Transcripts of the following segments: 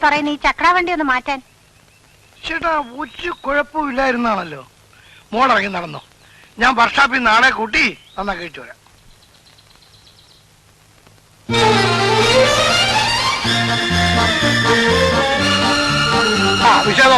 പറയുന്ന ഈ ചക്രാവണ്ടി ഒന്ന് മാറ്റാൻ. ചേട്ടാ ഒരു കുഴപ്പമില്ലായിരുന്നാണല്ലോ. മോളിറങ്ങി നടന്നോ, ഞാൻ വർക്ക്ഷോപ്പിൽ നാളെ കൂട്ടി നന്നാക്കി കഴിച്ചു വരാം. വിഷയം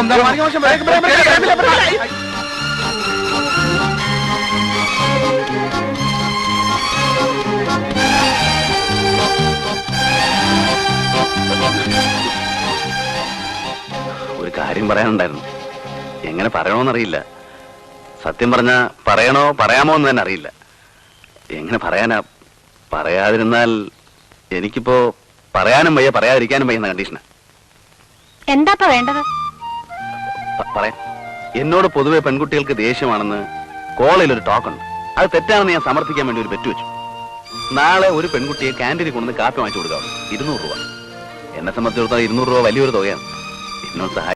ഒരു കാര്യം പറയാനുണ്ടായിരുന്നു. എങ്ങനെ പറയണോന്നറിയില്ല. സത്യം പറഞ്ഞാ പറയണോ പറയാമോ എന്ന് തന്നെ അറിയില്ല. എങ്ങനെ പറയാനാ? പറയാതിരുന്നാൽ എനിക്കിപ്പോ പറയാനും വയ്യ പറയാതിരിക്കാനും വയ്യ എന്ന കണ്ടീഷനാ. എന്താ വേണ്ടത്? പറയാം. എന്നോട് പൊതുവെ പെൺകുട്ടികൾക്ക് ദേഷ്യമാണെന്ന് കോളേജിൽ ഒരു ടോക്കുണ്ട്. അത് തെറ്റാണെന്ന് ഞാൻ സമർത്ഥിക്കാൻ വേണ്ടി ഒരു ബെറ്റ് വെച്ചു. നാളെ ഒരു പെൺകുട്ടിയെ ക്യാൻറ്റീനിൽ കൊണ്ടുവന്ന് കാപ്പി വാങ്ങിച്ചു കൊടുക്കാം. 200 രൂപ. എന്നെ സംബന്ധിച്ചിടത്തോളം 200 രൂപ വലിയൊരു തുകയാണ്. എന്നോട് സഹായം